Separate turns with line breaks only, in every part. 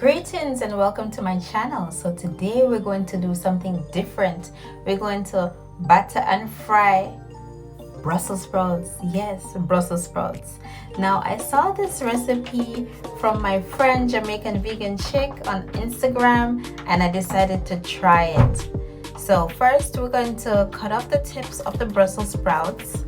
Greetings and welcome to my channel. So today we're going to do something different. We're going to batter and fry Brussels sprouts. Yes, Brussels sprouts. Now I saw this recipe from my friend Jamaican Vegan Chick on Instagram and I decided to try it. So first we're going to cut off the tips of the Brussels sprouts.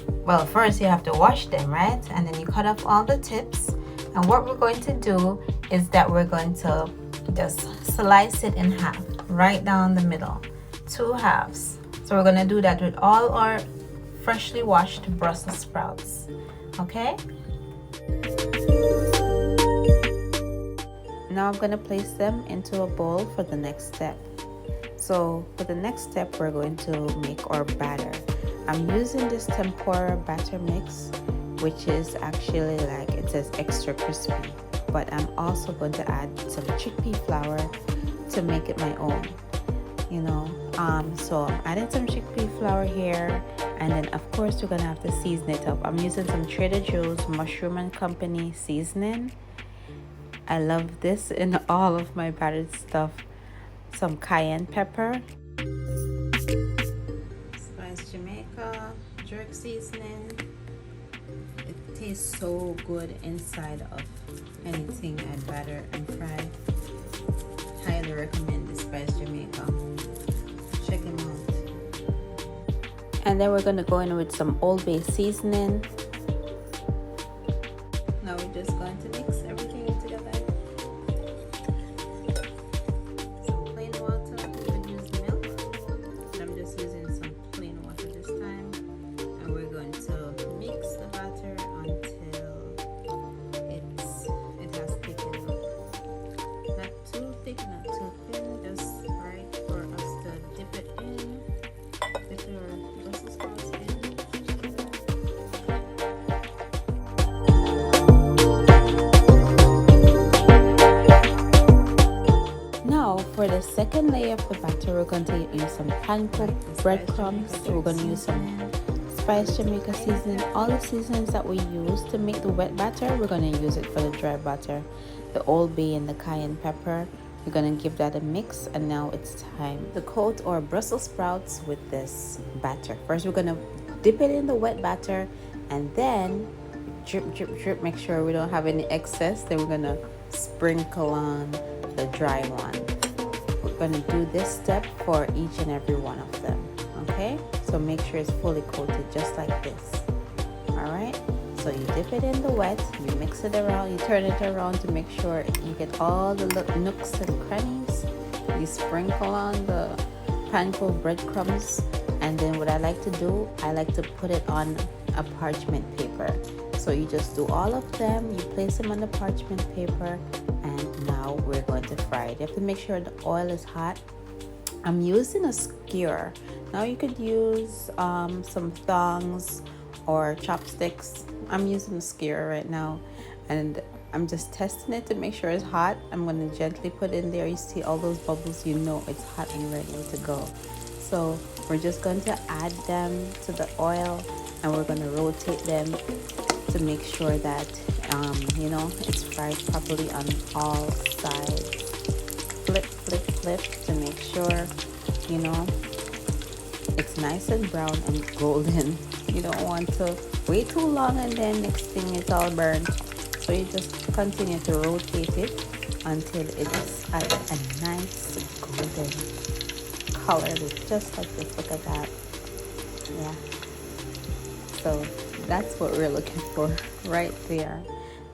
Well, first you have to wash them, right? And then you cut off all the tips. And what we're going to do is that we're going to just slice it in half, right down the middle, 2 halves. So we're going to do that with all our freshly washed Brussels sprouts. Okay? Now I'm going to place them into a bowl for the next step. So for the next step, we're going to make our batter. I'm using this Tempura Batter mix, which is actually like it says extra crispy, but I'm also going to add some chickpea flour to make it my own, so I'm adding some chickpea flour here, and then of course we're gonna have to season it up. I'm using some Trader Joe's Mushroom and Company seasoning. I love this in all of my battered stuff. Some Cayenne Pepper, Spice Jamaica, jerk seasoning. It tastes so good inside of anything I batter and fry. Highly recommend the Spice Jamaica. Check them out. And then we're going to go in with some Old Bay seasoning. Now we're just going to mix everything together. Some plain water. You could use milk, but I'm just using some plain water this time. And we're going to mix the batter until it has thickened up. Not too thick, not too thin, just right for us to dip it in with our Brussels sprouts in. Now for the second layer of the batter, we're going to use some panko breadcrumbs. We're going to use some Spice Jamaica seasoning. All the seasonings that we use to make the wet batter, we're going to use it for the dry batter. The Old Bay and the Cayenne Pepper, we're going to give that a mix. And now it's time to coat our Brussels sprouts with this batter. First we're going to dip it in the wet batter and then drip drip drip, make sure we don't have any excess. Then we're going to sprinkle on the dry one. We're going to do this step for each and every one of them. Okay, so make sure it's fully coated just like this. All right, so you dip it in the wet, you mix it around, you turn it around to make sure you get all the little nooks and crannies. You sprinkle on the panko breadcrumbs, and then what I like to do, I like to put it on a parchment paper. So you just do all of them, you place them on the parchment paper, and now we're going to fry it. You have to make sure the oil is hot. I'm using a skewer. Now you could use some tongs or chopsticks. I'm using a skewer right now, and I'm just testing it to make sure it's hot. I'm going to gently put in there. You see all those bubbles, you know it's hot and ready to go. So we're just going to add them to the oil, and we're going to rotate them to make sure that it's fried properly on all sides. Flip, flip, flip to make sure it's nice and brown and golden. You don't want to wait too long and then next thing it's all burnt. So you just continue to rotate it until it's at a nice golden color, just like this. Look at that. Yeah, so that's what we're looking for right there.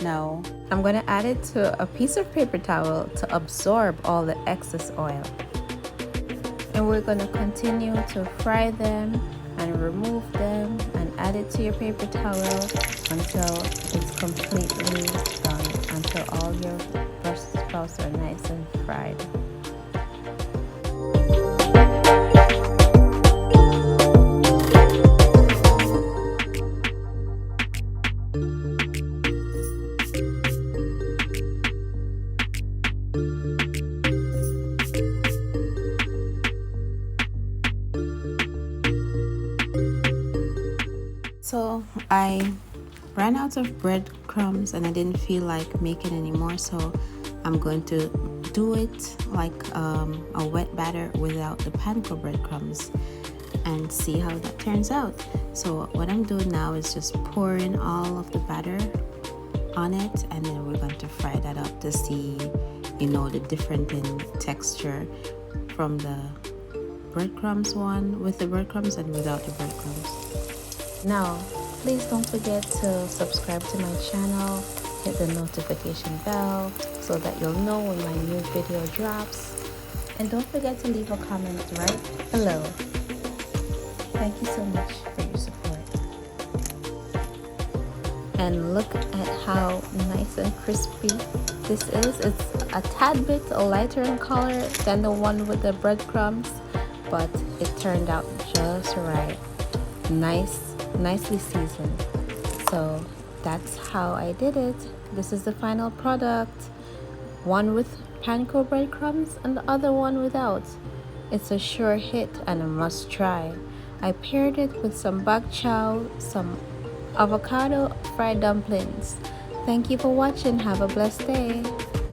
Now I'm going to add it to a piece of paper towel to absorb all the excess oil. And we're going to continue to fry them and remove them and add it to your paper towel until it's completely done, until all your Brussels sprouts are nice and fried. So I ran out of breadcrumbs and I didn't feel like making anymore, so I'm going to do it like a wet batter without the panko breadcrumbs and see how that turns out. So what I'm doing now is just pouring all of the batter on it, and then we're going to fry that up to see, you know, the difference in texture from the breadcrumbs one with the breadcrumbs and without the breadcrumbs. Now, please don't forget to subscribe to my channel, hit the notification bell so that you'll know when my new video drops, and don't forget to leave a comment right below. Thank you so much for your support. And look at how nice and crispy this is. It's a tad bit lighter in color than the one with the breadcrumbs, but it turned out just right. Nicely seasoned. So that's how I did it. This is the final product. One with panko breadcrumbs and the other one without. It's a sure hit and a must try. I paired it with some bak chow, some avocado fried dumplings. Thank you for watching. Have a blessed day.